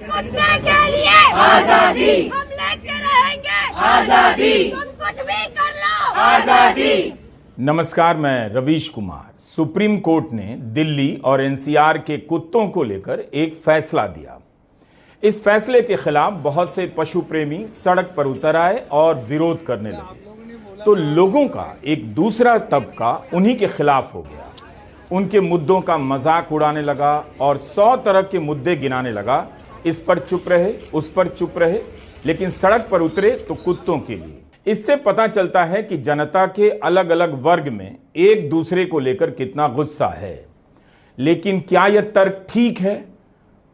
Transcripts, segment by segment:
मुद्दे के लिए आजादी, हम लेके रहेंगे आजादी, तुम कुछ भी कर लो आजादी। नमस्कार, मैं रवीश कुमार। सुप्रीम कोर्ट ने दिल्ली और एनसीआर के कुत्तों को लेकर एक फैसला दिया। इस फैसले के खिलाफ बहुत से पशु प्रेमी सड़क पर उतर आए और विरोध करने लगे, तो लोगों का एक दूसरा तबका उन्हीं के खिलाफ हो गया। उनके मुद्दों का मजाक उड़ाने लगा और 100 तरह के मुद्दे गिनाने लगा। इस पर चुप रहे, उस पर चुप रहे, लेकिन सड़क पर उतरे तो कुत्तों के लिए। इससे पता चलता है कि जनता के अलग अलग वर्ग में एक दूसरे को लेकर कितना गुस्सा है। लेकिन क्या यह तर्क ठीक है?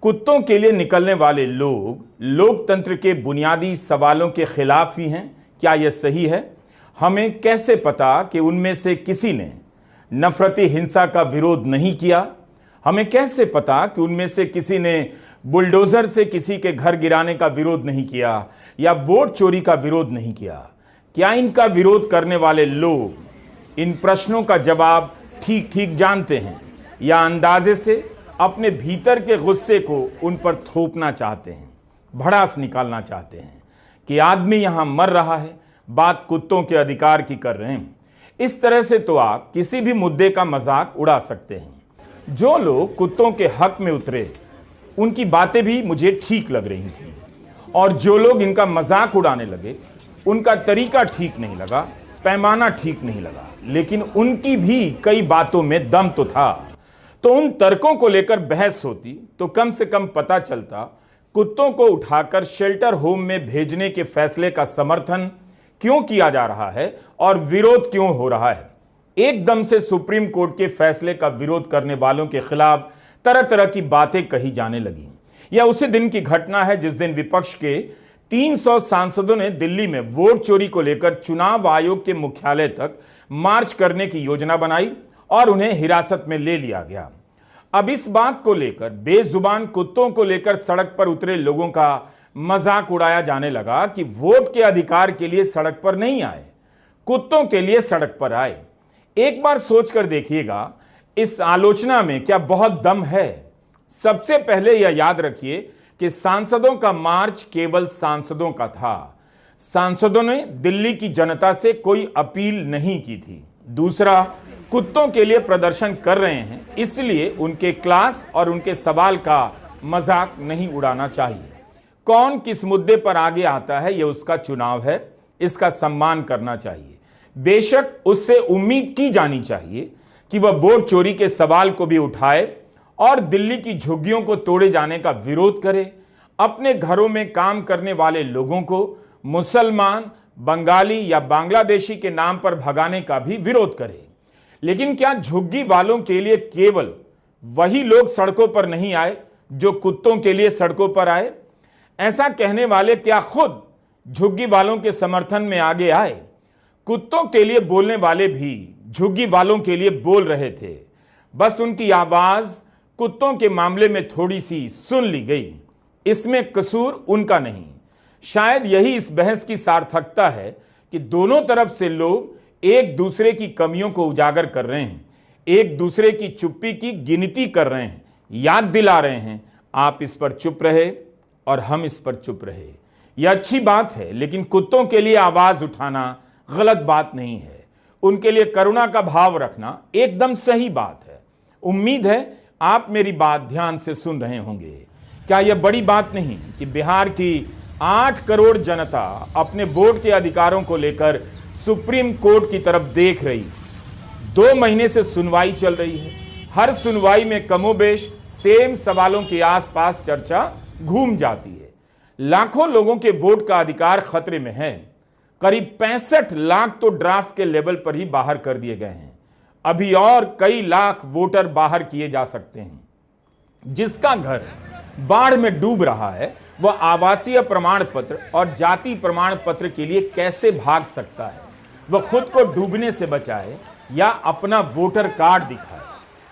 कुत्तों के लिए निकलने वाले लोग लोकतंत्र के बुनियादी सवालों के खिलाफ ही हैं। क्या यह सही है? हमें कैसे पता कि उनमें से किसी ने नफरती हिंसा का विरोध नहीं किया? हमें कैसे पता कि उनमें से किसी ने बुलडोजर से किसी के घर गिराने का विरोध नहीं किया या वोट चोरी का विरोध नहीं किया? क्या इनका विरोध करने वाले लोग इन प्रश्नों का जवाब ठीक ठीक जानते हैं या अंदाजे से अपने भीतर के गुस्से को उन पर थोपना चाहते हैं, भड़ास निकालना चाहते हैं कि आदमी यहां मर रहा है, बात कुत्तों के अधिकार की कर रहे हैं? इस तरह से तो आप किसी भी मुद्दे का मजाक उड़ा सकते हैं। जो लोग कुत्तों के हक में उतरे उनकी बातें भी मुझे ठीक लग रही थी, और जो लोग इनका मजाक उड़ाने लगे उनका तरीका ठीक नहीं लगा, पैमाना ठीक नहीं लगा, लेकिन उनकी भी कई बातों में दम तो था। तो उन तर्कों को लेकर बहस होती तो कम से कम पता चलता कुत्तों को उठाकर शेल्टर होम में भेजने के फैसले का समर्थन क्यों किया जा रहा है और विरोध क्यों हो रहा है। एकदम से सुप्रीम कोर्ट के फैसले का विरोध करने वालों के खिलाफ तरह तरह की बातें कही जाने लगी। यह उसी दिन की घटना है जिस दिन विपक्ष के 300 सांसदों ने दिल्ली में वोट चोरी को लेकर चुनाव आयोग के मुख्यालय तक मार्च करने की योजना बनाई और उन्हें हिरासत में ले लिया गया। अब इस बात को लेकर बेजुबान कुत्तों को लेकर सड़क पर उतरे लोगों का मजाक उड़ाया जाने लगा कि वोट के अधिकार के लिए सड़क पर नहीं आए, कुत्तों के लिए सड़क पर आए। एक बार सोचकर देखिएगा, इस आलोचना में क्या बहुत दम है? सबसे पहले यह याद रखिए कि सांसदों का मार्च केवल सांसदों का था। सांसदों ने दिल्ली की जनता से कोई अपील नहीं की थी। दूसरा, कुत्तों के लिए प्रदर्शन कर रहे हैं, इसलिए उनके क्लास और उनके सवाल का मजाक नहीं उड़ाना चाहिए। कौन किस मुद्दे पर आगे आता है, यह उसका चुनाव है, इसका सम्मान करना चाहिए। बेशक उससे उम्मीद की जानी चाहिए कि वह वोट चोरी के सवाल को भी उठाए और दिल्ली की झुग्गियों को तोड़े जाने का विरोध करे। अपने घरों में काम करने वाले लोगों को मुसलमान, बंगाली या बांग्लादेशी के नाम पर भगाने का भी विरोध करे। लेकिन क्या झुग्गी वालों के लिए केवल वही लोग सड़कों पर नहीं आए जो कुत्तों के लिए सड़कों पर आए? ऐसा कहने वाले क्या खुद झुग्गी वालों के समर्थन में आगे आए? कुत्तों के लिए बोलने वाले भी झुग्गी वालों के लिए बोल रहे थे, बस उनकी आवाज कुत्तों के मामले में थोड़ी सी सुन ली गई। इसमें कसूर उनका नहीं। शायद यही इस बहस की सार्थकता है कि दोनों तरफ से लोग एक दूसरे की कमियों को उजागर कर रहे हैं, एक दूसरे की चुप्पी की गिनती कर रहे हैं, याद दिला रहे हैं आप इस पर चुप रहे और हम इस पर चुप रहे। यह अच्छी बात है, लेकिन कुत्तों के लिए आवाज उठाना गलत बात नहीं है। उनके लिए करुणा का भाव रखना एकदम सही बात है। उम्मीद है आप मेरी बात ध्यान से सुन रहे होंगे। क्या यह बड़ी बात नहीं कि बिहार की 8 करोड़ जनता अपने वोट के अधिकारों को लेकर सुप्रीम कोर्ट की तरफ देख रही? 2 महीने से सुनवाई चल रही है। हर सुनवाई में कमोबेश सेम सवालों के आसपास चर्चा घूम जाती है। लाखों लोगों के वोट का अधिकार खतरे में है। करीब 65 लाख तो ड्राफ्ट के लेवल पर ही बाहर कर दिए गए हैं। अभी और कई लाख वोटर बाहर किए जा सकते हैं। जिसका घर बाढ़ में डूब रहा है वह आवासीय प्रमाण पत्र और जाति प्रमाण पत्र के लिए कैसे भाग सकता है? वह खुद को डूबने से बचाए या अपना वोटर कार्ड दिखाए।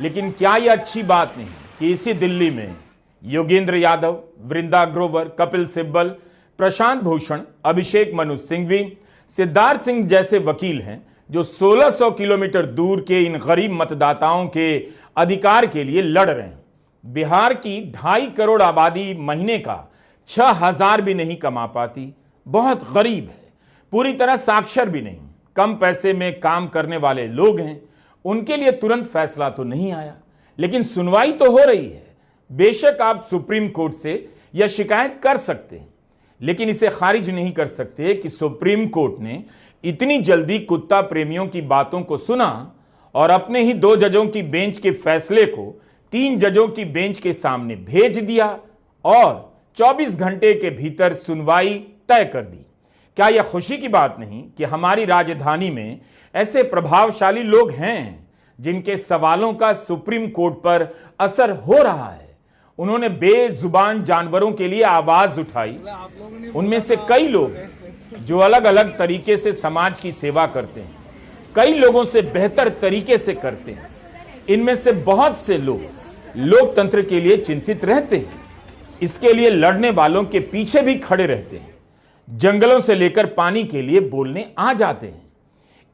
लेकिन क्या यह अच्छी बात नहीं कि इसी दिल्ली में योगेंद्र यादव, वृंदा ग्रोवर, कपिल सिब्बल, प्रशांत भूषण, अभिषेक मनु सिंघवी, सिद्धार्थ सिंह जैसे वकील हैं जो 1600 किलोमीटर दूर के इन गरीब मतदाताओं के अधिकार के लिए लड़ रहे हैं। बिहार की 2.5 करोड़ आबादी महीने का 6,000 भी नहीं कमा पाती, बहुत गरीब है, पूरी तरह साक्षर भी नहीं, कम पैसे में काम करने वाले लोग हैं। उनके लिए तुरंत फैसला तो नहीं आया, लेकिन सुनवाई तो हो रही है। बेशक आप सुप्रीम कोर्ट से यह शिकायत कर सकते हैं, लेकिन इसे खारिज नहीं कर सकते कि सुप्रीम कोर्ट ने इतनी जल्दी कुत्ता प्रेमियों की बातों को सुना और अपने ही 2 जजों की बेंच के फैसले को 3 जजों की बेंच के सामने भेज दिया और 24 घंटे के भीतर सुनवाई तय कर दी। क्या यह खुशी की बात नहीं कि हमारी राजधानी में ऐसे प्रभावशाली लोग हैं जिनके सवालों का सुप्रीम कोर्ट पर असर हो रहा है। उन्होंने बेजुबान जानवरों के लिए आवाज उठाई। उनमें से कई लोग जो अलग अलग तरीके से समाज की सेवा करते हैं, कई लोगों से बेहतर तरीके से करते हैं। इनमें से बहुत से लोग लोकतंत्र के लिए चिंतित रहते हैं, इसके लिए लड़ने वालों के पीछे भी खड़े रहते हैं, जंगलों से लेकर पानी के लिए बोलने आ जाते हैं।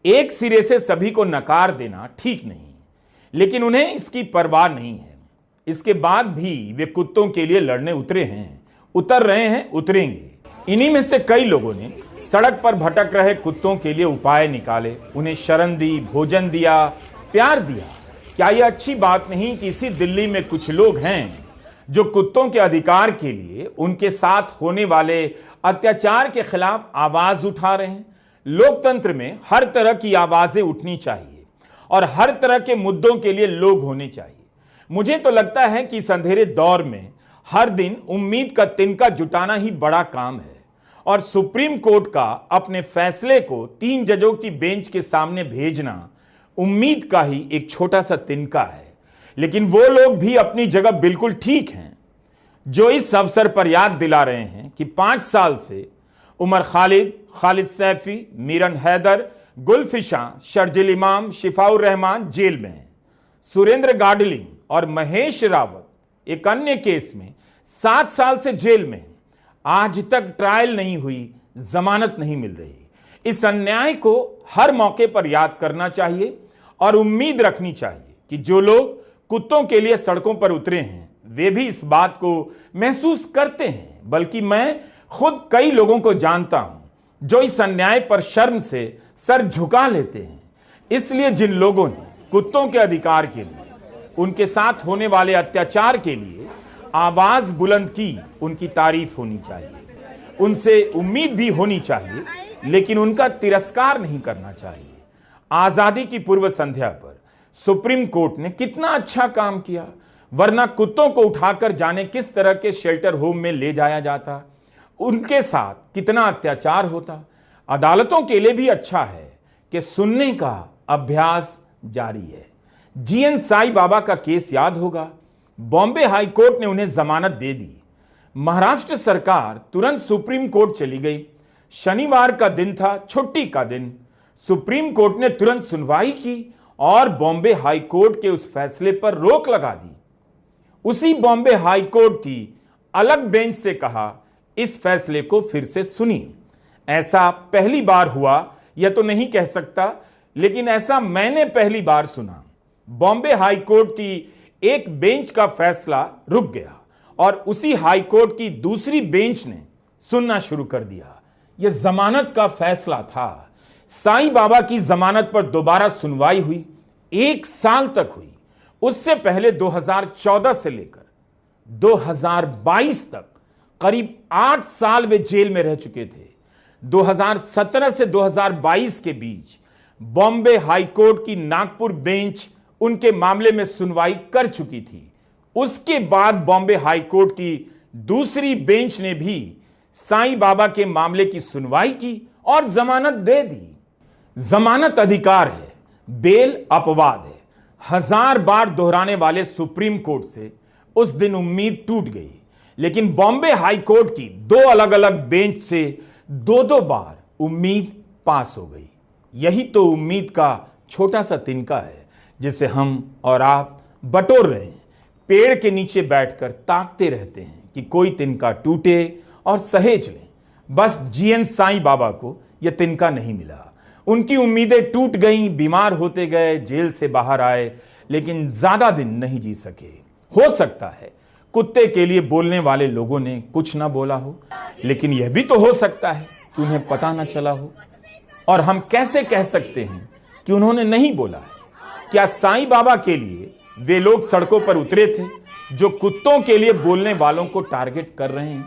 एक सिरे से सभी को नकार देना ठीक नहीं, लेकिन उन्हें इसकी परवाह नहीं है। इसके बाद भी वे कुत्तों के लिए लड़ने उतरे हैं, उतर रहे हैं, उतरेंगे। इन्हीं में से कई लोगों ने सड़क पर भटक रहे कुत्तों के लिए उपाय निकाले, उन्हें शरण दी, भोजन दिया, प्यार दिया। क्या यह अच्छी बात नहीं कि इसी दिल्ली में कुछ लोग हैं जो कुत्तों के अधिकार के लिए, उनके साथ होने वाले अत्याचार के खिलाफ आवाज उठा रहे हैं? लोकतंत्र में हर तरह की आवाजें उठनी चाहिए और हर तरह के मुद्दों के लिए लोग होने चाहिए। मुझे तो लगता है कि इस अंधेरे दौर में हर दिन उम्मीद का तिनका जुटाना ही बड़ा काम है और सुप्रीम कोर्ट का अपने फैसले को 3 जजों की बेंच के सामने भेजना उम्मीद का ही एक छोटा सा तिनका है। लेकिन वो लोग भी अपनी जगह बिल्कुल ठीक हैं जो इस अवसर पर याद दिला रहे हैं कि 5 साल से उमर खालिद, खालिद सैफी, मीरन हैदर, गुलफिशां, शर्जिल इमाम, शिफाउर रहमान जेल में हैं। सुरेंद्र गाडलिंग और महेश रावत एक अन्य केस में 7 साल से जेल में हैं। आज तक ट्रायल नहीं हुई, जमानत नहीं मिल रही। इस अन्याय को हर मौके पर याद करना चाहिए और उम्मीद रखनी चाहिए कि जो लोग कुत्तों के लिए सड़कों पर उतरे हैं वे भी इस बात को महसूस करते हैं। बल्कि मैं खुद कई लोगों को जानता हूं जो इस अन्याय पर शर्म से सर झुका लेते हैं। इसलिए जिन लोगों ने कुत्तों के अधिकार के लिए, उनके साथ होने वाले अत्याचार के लिए आवाज बुलंद की, उनकी तारीफ होनी चाहिए, उनसे उम्मीद भी होनी चाहिए, लेकिन उनका तिरस्कार नहीं करना चाहिए। आजादी की पूर्व संध्या पर सुप्रीम कोर्ट ने कितना अच्छा काम किया, वरना कुत्तों को उठाकर जाने किस तरह के शेल्टर होम में ले जाया जाता, उनके साथ कितना अत्याचार होता। अदालतों के लिए भी अच्छा है कि सुनने का अभ्यास जारी है। जीएन साईं बाबा का केस याद होगा। बॉम्बे हाई कोर्ट ने उन्हें जमानत दे दी। महाराष्ट्र सरकार तुरंत सुप्रीम कोर्ट चली गई। शनिवार का दिन था, छुट्टी का दिन। सुप्रीम कोर्ट ने तुरंत सुनवाई की और बॉम्बे हाई कोर्ट के उस फैसले पर रोक लगा दी। उसी बॉम्बे हाई कोर्ट की अलग बेंच से कहा, इस फैसले को फिर से सुनिए। ऐसा पहली बार हुआ यह तो नहीं कह सकता, लेकिन ऐसा मैंने पहली बार सुना। बॉम्बे हाई कोर्ट की एक बेंच का फैसला रुक गया और उसी हाई कोर्ट की दूसरी बेंच ने सुनना शुरू कर दिया। यह जमानत का फैसला था। साईं बाबा की जमानत पर दोबारा सुनवाई हुई, 1 साल तक हुई। उससे पहले 2014 से लेकर 2022 तक करीब 8 साल वे जेल में रह चुके थे। 2017 से 2022 के बीच बॉम्बे हाई कोर्ट की नागपुर बेंच उनके मामले में सुनवाई कर चुकी थी। उसके बाद बॉम्बे हाई कोर्ट की दूसरी बेंच ने भी साईं बाबा के मामले की सुनवाई की और जमानत दे दी। जमानत अधिकार है, बेल अपवाद है। 1000 बार दोहराने वाले सुप्रीम कोर्ट से उस दिन उम्मीद टूट गई, लेकिन बॉम्बे हाई कोर्ट की 2 अलग अलग बेंच से 2-2 बार उम्मीद पास हो गई। यही तो उम्मीद का छोटा सा तिनका है जिसे हम और आप बटोर रहे हैं। पेड़ के नीचे बैठकर ताकते रहते हैं कि कोई तिनका टूटे और सहेज लें। बस जीएन साईं बाबा को यह तिनका नहीं मिला। उनकी उम्मीदें टूट गईं, बीमार होते गए, जेल से बाहर आए, लेकिन ज्यादा दिन नहीं जी सके। हो सकता है कुत्ते के लिए बोलने वाले लोगों ने कुछ ना बोला हो, लेकिन यह भी तो हो सकता है कि उन्हें पता ना चला हो। और हम कैसे कह सकते हैं कि उन्होंने नहीं बोला है? क्या साईं बाबा के लिए वे लोग सड़कों पर उतरे थे जो कुत्तों के लिए बोलने वालों को टारगेट कर रहे हैं?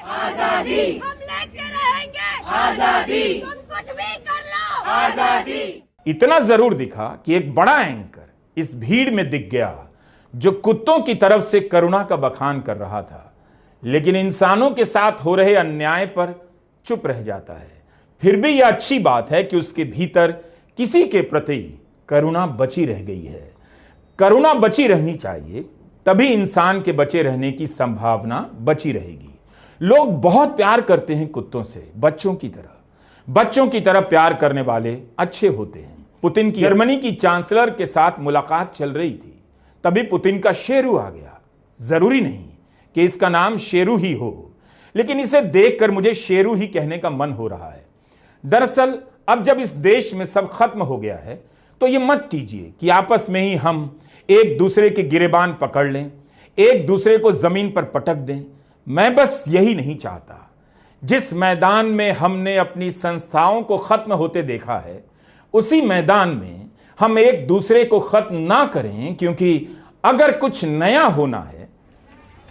आजादी, हम लेके रहेंगे आजादी, तुम कुछ भी कर लो। आजादी। इतना जरूर दिखा कि एक बड़ा एंकर इस भीड़ में दिख गया जो कुत्तों की तरफ से करुणा का बखान कर रहा था, लेकिन इंसानों के साथ हो रहे अन्याय पर चुप रह जाता है। फिर भी यह अच्छी बात है कि उसके भीतर किसी के प्रति करुणा बची रह गई है। करुणा बची रहनी चाहिए, तभी इंसान के बचे रहने की संभावना बची रहेगी। लोग बहुत प्यार करते हैं कुत्तों से, बच्चों की तरह। बच्चों की तरह प्यार करने वाले अच्छे होते हैं। पुतिन की जर्मनी की चांसलर के साथ मुलाकात चल रही थी, तभी पुतिन का शेरू आ गया। जरूरी नहीं कि इसका नाम शेरू ही हो, लेकिन इसे देखकर मुझे शेरू ही कहने का मन हो रहा है। दरअसल अब जब इस देश में सब खत्म हो गया है, तो ये मत कीजिए कि आपस में ही हम एक दूसरे के गिरेबान पकड़ लें, एक दूसरे को जमीन पर पटक दें। मैं बस यही नहीं चाहता। जिस मैदान में हमने अपनी संस्थाओं को खत्म होते देखा है, उसी मैदान में हम एक दूसरे को खत्म ना करें, क्योंकि अगर कुछ नया होना है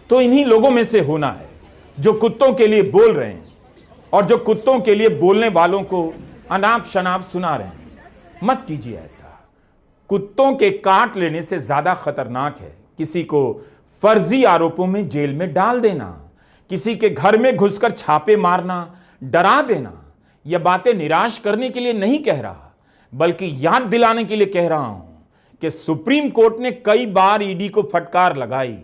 तो इन्हीं लोगों में से होना है जो कुत्तों के लिए बोल रहे हैं और जो कुत्तों के लिए बोलने वालों को अनाप शनाप सुना रहे हैं। मत कीजिए ऐसा। कुत्तों के काट लेने से ज्यादा खतरनाक है किसी को फर्जी आरोपों में जेल में डाल देना, किसी के घर में घुसकर छापे मारना, डरा देना। यह बातें निराश करने के लिए नहीं कह रहा, बल्कि याद दिलाने के लिए कह रहा हूं कि सुप्रीम कोर्ट ने कई बार ईडी को फटकार लगाई,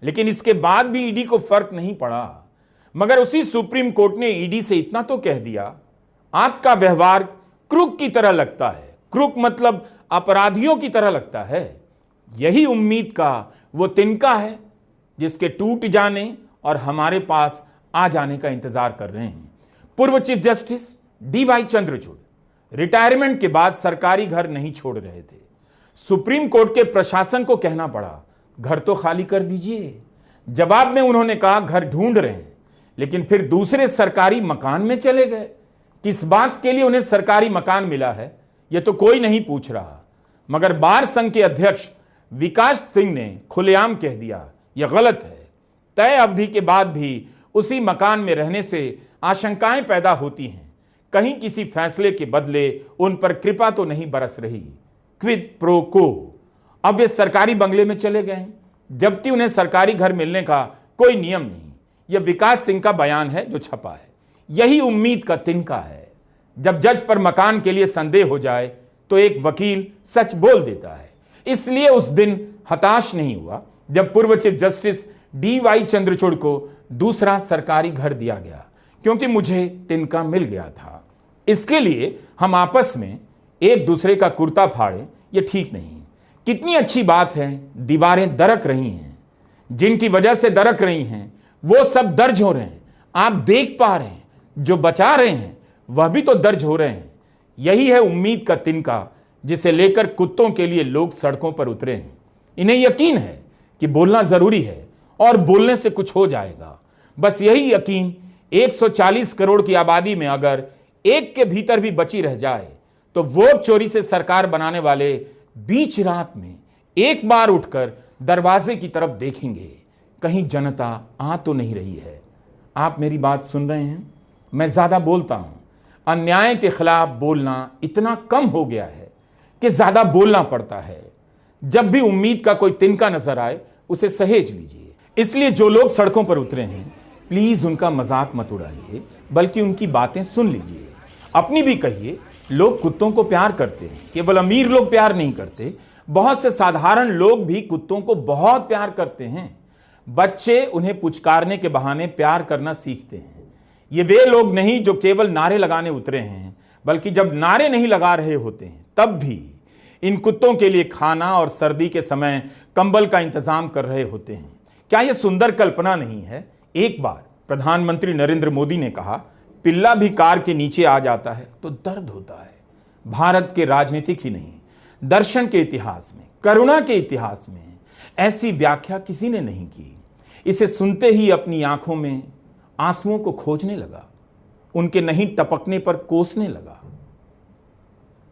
लेकिन इसके बाद भी ईडी को फर्क नहीं पड़ा। मगर उसी सुप्रीम कोर्ट ने ईडी से इतना तो कह दिया, आपका व्यवहार क्रूक की तरह लगता है। क्रूक मतलब अपराधियों की तरह लगता है। यही उम्मीद का वो तिनका है जिसके टूट जाने और हमारे पास आ जाने का इंतजार कर रहे हैं। पूर्व chief justice DY Chandrachud retirement के बाद सरकारी घर नहीं छोड़ रहे थे। सुप्रीम कोर्ट के प्रशासन को कहना पड़ा, घर तो खाली कर दीजिए। जवाब में उन्होंने कहा, घर ढूंढ रहे हैं, लेकिन फिर दूसरे सरकारी मकान में चले गए। किस बात के लिए उन्हें सरकारी मकान मिला है, यह तो कोई नहीं पूछ रहा। मगर बार संघ के अध्यक्ष विकास सिंह ने खुलेआम कह दिया, यह गलत है। तय अवधि के बाद भी उसी मकान में रहने से आशंकाएं पैदा होती हैं, कहीं किसी फैसले के बदले उन पर कृपा तो नहीं बरस रही। क्विड प्रो को। अब वे सरकारी बंगले में चले गए, जबकि उन्हें सरकारी घर मिलने का कोई नियम नहीं। यह विकास सिंह का बयान है जो छपा है। यही उम्मीद का तिनका है। जब जज पर मकान के लिए संदेह हो जाए तो एक वकील सच बोल देता है। इसलिए उस दिन हताश नहीं हुआ जब पूर्व चीफ जस्टिस DY चंद्रचूड़ को दूसरा सरकारी घर दिया गया, क्योंकि मुझे तिनका मिल गया था। इसके लिए हम आपस में एक दूसरे का कुर्ता फाड़े, यह ठीक नहीं। कितनी अच्छी बात है, दीवारें दरक रही हैं। जिनकी वजह से दरक रही हैं वो सब दर्ज हो रहे हैं। आप देख पा रहे हैं, जो बचा रहे हैं वह भी तो दर्ज हो रहे हैं। यही है उम्मीद का तिनका जिसे लेकर कुत्तों के लिए लोग सड़कों पर उतरे हैं। इन्हें यकीन है कि बोलना जरूरी है और बोलने से कुछ हो जाएगा। बस यही यकीन 140 करोड़ की आबादी में अगर एक के भीतर भी बची रह जाए तो वोट चोरी से सरकार बनाने वाले बीच रात में एक बार उठकर दरवाजे की तरफ देखेंगे, कहीं जनता आ तो नहीं रही है। आप मेरी बात सुन रहे हैं? मैं ज्यादा बोलता हूं। अन्याय के खिलाफ बोलना इतना कम हो गया है कि ज्यादा बोलना पड़ता है। जब भी उम्मीद का कोई तिनका नजर आए उसे सहेज लीजिए। इसलिए जो लोग सड़कों पर उतरे हैं, प्लीज उनका मजाक मत उड़ाइए, बल्कि उनकी बातें सुन लीजिए। अपनी भी कहिए। लोग कुत्तों को प्यार करते हैं, केवल अमीर लोग प्यार नहीं करते। बहुत से साधारण लोग भी कुत्तों को बहुत प्यार करते हैं। बच्चे उन्हें पुचकारने के बहाने प्यार करना सीखते हैं। ये वे लोग नहीं जो केवल नारे लगाने उतरे हैं, बल्कि जब नारे नहीं लगा रहे होते हैं तब भी इन कुत्तों के लिए खाना और सर्दी के समय कंबल का इंतजाम कर रहे होते हैं। क्या यह सुंदर कल्पना नहीं है? एक बार प्रधानमंत्री नरेंद्र मोदी ने कहा, पिल्ला भी कार के नीचे आ जाता है तो दर्द होता है। भारत के राजनीतिक ही नहीं, दर्शन के इतिहास में, करुणा के इतिहास में ऐसी व्याख्या किसी ने नहीं की। इसे सुनते ही अपनी आंखों में आंसुओं को खोजने लगा, उनके नहीं टपकने पर कोसने लगा।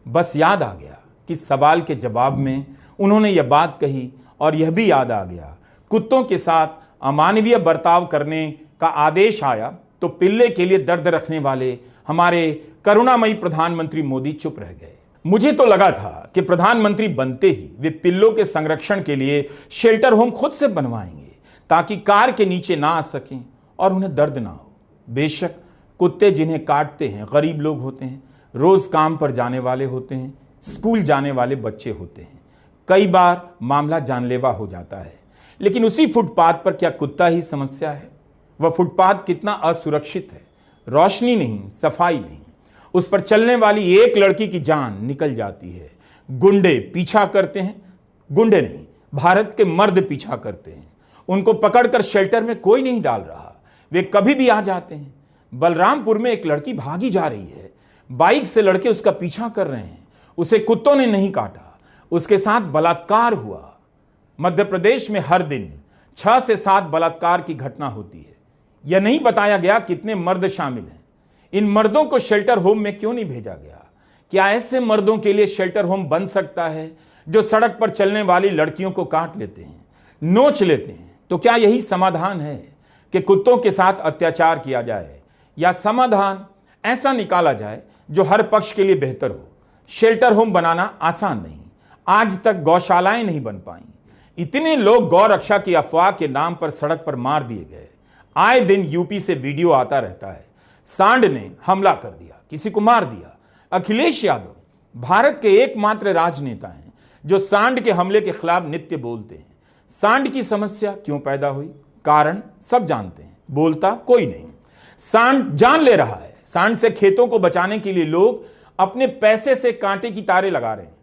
बस याद आ गया कि सवाल के जवाब में उन्होंने यह बात कही, और यह भी याद आ गया कुत्तों के साथ अमानवीय बर्ताव करने का आदेश आया तो पिल्ले के लिए दर्द रखने वाले हमारे करुणामयी प्रधानमंत्री मोदी चुप रह गए। मुझे तो लगा था कि प्रधानमंत्री बनते ही वे पिल्लों के संरक्षण के लिए शेल्टर होम खुद से बनवाएंगे ताकि कार के नीचे ना आ सकें और उन्हें दर्द ना हो। बेशक कुत्ते जिन्हें काटते हैं गरीब लोग होते हैं, रोज काम पर जाने वाले होते हैं, स्कूल जाने वाले बच्चे होते हैं। कई बार मामला जानलेवा हो जाता है, लेकिन उसी फुटपाथ पर क्या कुत्ता ही समस्या है? वह फुटपाथ कितना असुरक्षित है, रोशनी नहीं, सफाई नहीं, उस पर चलने वाली एक लड़की की जान निकल जाती है। गुंडे पीछा करते हैं, गुंडे नहीं, भारत के मर्द पीछा करते हैं। उनको पकड़कर शेल्टर में कोई नहीं डाल रहा, वे कभी भी आ जाते हैं। बलरामपुर में एक लड़की भागी जा रही है, बाइक से लड़के उसका पीछा कर रहे हैं, उसे कुत्तों ने नहीं काटा, उसके साथ बलात्कार हुआ। मध्य प्रदेश में हर दिन 6 से 7 बलात्कार की घटना होती है। यह नहीं बताया गया कितने मर्द शामिल हैं। इन मर्दों को शेल्टर होम में क्यों नहीं भेजा गया? क्या ऐसे मर्दों के लिए शेल्टर होम बन सकता है जो सड़क पर चलने वाली लड़कियों को काट लेते हैं, नोच लेते हैं? तो क्या यही समाधान है कि कुत्तों के साथ अत्याचार किया जाए, या समाधान ऐसा निकाला जाए जो हर पक्ष के लिए बेहतर हो? शेल्टर होम बनाना आसान नहीं, आज तक गौशालाएं नहीं बन पाई। इतने लोग गौ रक्षा की अफवाह के नाम पर सड़क पर मार दिए गए। आए दिन यूपी से वीडियो आता रहता है, सांड ने हमला कर दिया, किसी को मार दिया। अखिलेश यादव भारत के एकमात्र राजनेता हैं जो सांड के हमले के खिलाफ नित्य बोलते हैं। सांड की समस्या क्यों पैदा हुई? कारण सब जानते हैं, बोलता कोई नहीं। सांड जान ले रहा है। सांड से खेतों को बचाने के लिए लोग अपने पैसे से कांटे की तारें लगा रहे हैं,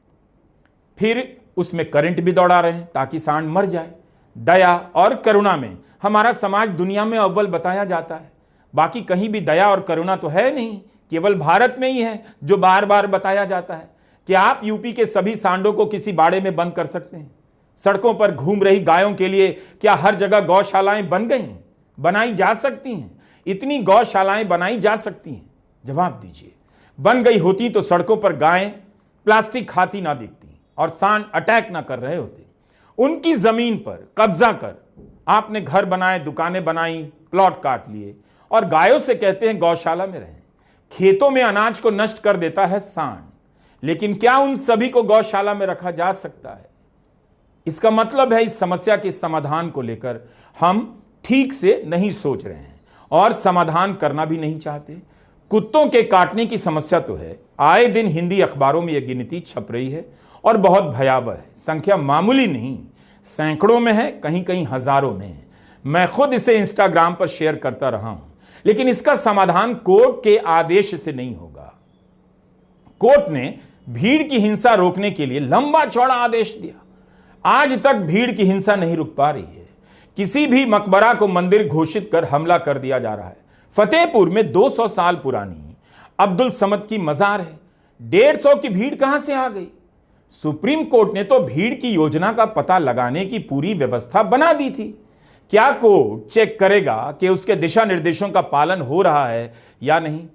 फिर उसमें करंट भी दौड़ा रहे हैं ताकि सांड मर जाए। दया और करुणा में हमारा समाज दुनिया में अव्वल बताया जाता है। बाकी कहीं भी दया और करुणा तो है नहीं, केवल भारत में ही है जो बार बार बताया जाता है। क्या आप यूपी के सभी सांडों को किसी बाड़े में बंद कर सकते हैं? सड़कों पर घूम रही गायों के लिए क्या हर जगह गौशालाएं बन गई हैं, बनाई जा सकती हैं? इतनी गौशालाएं बनाई जा सकती हैं? जवाब दीजिए। बन गई होती तो सड़कों पर गायें प्लास्टिक खाती ना दिखती और सांड अटैक ना कर रहे होते। उनकी जमीन पर कब्जा कर आपने घर बनाए, दुकानें बनाई, प्लॉट काट लिए और गायों से कहते हैं गौशाला में रहें। खेतों में अनाज को नष्ट कर देता है सांड, लेकिन क्या उन सभी को गौशाला में रखा जा सकता है? इसका मतलब है इस समस्या के समाधान को लेकर हम ठीक से नहीं सोच रहे हैं और समाधान करना भी नहीं चाहते। कुत्तों के काटने की समस्या तो है, आए दिन हिंदी अखबारों में यह गिनती छप रही है और बहुत भयावह है। संख्या मामूली नहीं, सैकड़ों में है, कहीं कहीं हजारों में है। मैं खुद इसे इंस्टाग्राम पर शेयर करता रहा हूं, लेकिन इसका समाधान कोर्ट के आदेश से नहीं होगा। कोर्ट ने भीड़ की हिंसा रोकने के लिए लंबा चौड़ा आदेश दिया, आज तक भीड़ की हिंसा नहीं रुक पा रही है। किसी भी मकबरा को मंदिर घोषित कर हमला कर दिया जा रहा है। फतेहपुर में 200 साल पुरानी अब्दुल समद की मजार है, 150 की भीड़ कहां से आ गई? सुप्रीम कोर्ट ने तो भीड़ की योजना का पता लगाने की पूरी व्यवस्था बना दी थी। क्या कोर्ट चेक करेगा कि उसके दिशा निर्देशों का पालन हो रहा है या नहीं?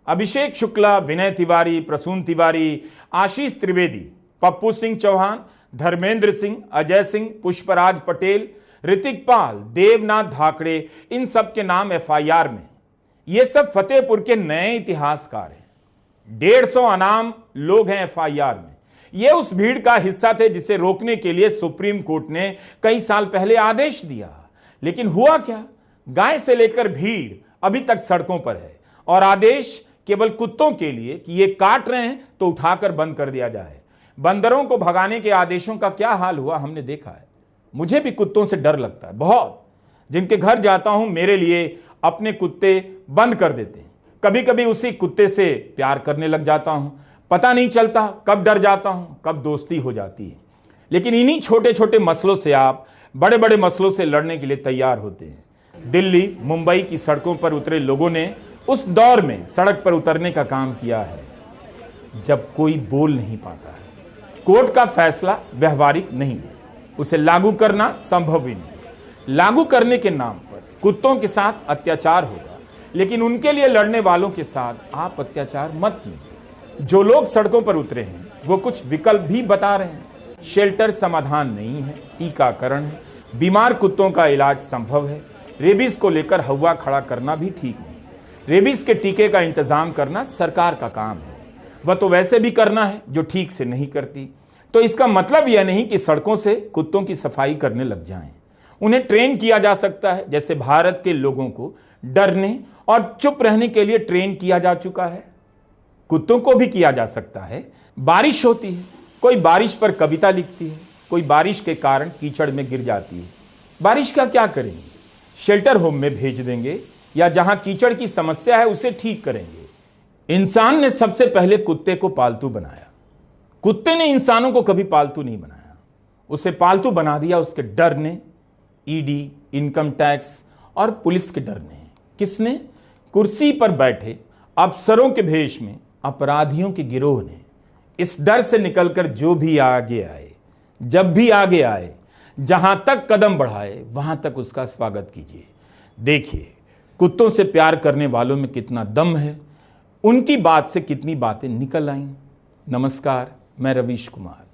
अभिषेक शुक्ला, विनय तिवारी, प्रसून तिवारी, आशीष त्रिवेदी, पप्पू सिंह चौहान, धर्मेंद्र सिंह, अजय सिंह, पुष्पराज पटेल, ऋतिक पाल, देवनाथ धाकड़े, इन सब के नाम एफआईआर में। ये सब फतेहपुर के नए इतिहासकार हैं। 150 अनाम लोग हैं एफआईआर में। ये उस भीड़ का हिस्सा थे जिसे रोकने के लिए सुप्रीम कोर्ट ने कई साल पहले आदेश दिया। लेकिन हुआ क्या? गाय से लेकर भीड़ अभी तक सड़कों पर है और आदेश केवल कुत्तों के लिए कि ये काट रहे हैं तो उठाकर बंद कर दिया जाए। बंदरों को भगाने के आदेशों का क्या हाल हुआ हमने देखा है। मुझे भी कुत्तों से डर लगता है बहुत। जिनके घर जाता हूं मेरे लिए अपने कुत्ते बंद कर देते हैं। कभी कभी उसी कुत्ते से प्यार करने लग जाता हूं, पता नहीं चलता कब डर जाता हूं, कब दोस्ती हो जाती है। लेकिन इन्हीं छोटे छोटे मसलों से आप बड़े बड़े मसलों से लड़ने के लिए तैयार होते हैं। दिल्ली, मुंबई की सड़कों पर उतरे लोगों ने उस दौर में सड़क पर उतरने का काम किया है जब कोई बोल नहीं पाता है। कोर्ट का फैसला व्यवहारिक नहीं है। उसे लागू करना संभव ही नहीं। लागू करने के नाम पर कुत्तों के साथ अत्याचार होगा, लेकिन उनके लिए लड़ने वालों के साथ आप अत्याचार मत कीजिए। जो लोग सड़कों पर उतरे हैं वो कुछ विकल्प भी बता रहे हैं। शेल्टर समाधान नहीं है, टीकाकरण है, बीमार कुत्तों का इलाज संभव है। रेबीज को लेकर हवा खड़ा करना भी ठीक नहीं। रेबीज के टीके का इंतजाम करना सरकार का काम है, वह तो वैसे भी करना है जो ठीक से नहीं करती। तो इसका मतलब यह नहीं कि सड़कों से कुत्तों की सफाई करने लग जाएं। उन्हें ट्रेन किया जा सकता है, जैसे भारत के लोगों को डरने और चुप रहने के लिए ट्रेन किया जा चुका है। कुत्तों को भी किया जा सकता है। बारिश होती है, कोई बारिश पर कविता लिखती है, कोई बारिश के कारण कीचड़ में गिर जाती है। बारिश का क्या करेंगे? शेल्टर होम में भेज देंगे या जहां कीचड़ की समस्या है उसे ठीक करेंगे। इंसान ने सबसे पहले कुत्ते को पालतू बनाया। कुत्ते ने इंसानों को कभी पालतू नहीं बनाया। उसे पालतू बना दिया उसके डर ने, ईडी, इनकम टैक्स और पुलिस के डर ने। किसने? कुर्सी पर बैठे अफसरों के भेष में अपराधियों के गिरोह ने। इस डर से निकलकर जो भी आगे आए, जब भी आगे आए, जहां तक कदम बढ़ाए वहां तक उसका स्वागत कीजिए। देखिए कुत्तों से प्यार करने वालों में कितना दम है, उनकी बात से कितनी बातें निकल आईं। नमस्कार, मैं रवीश कुमार।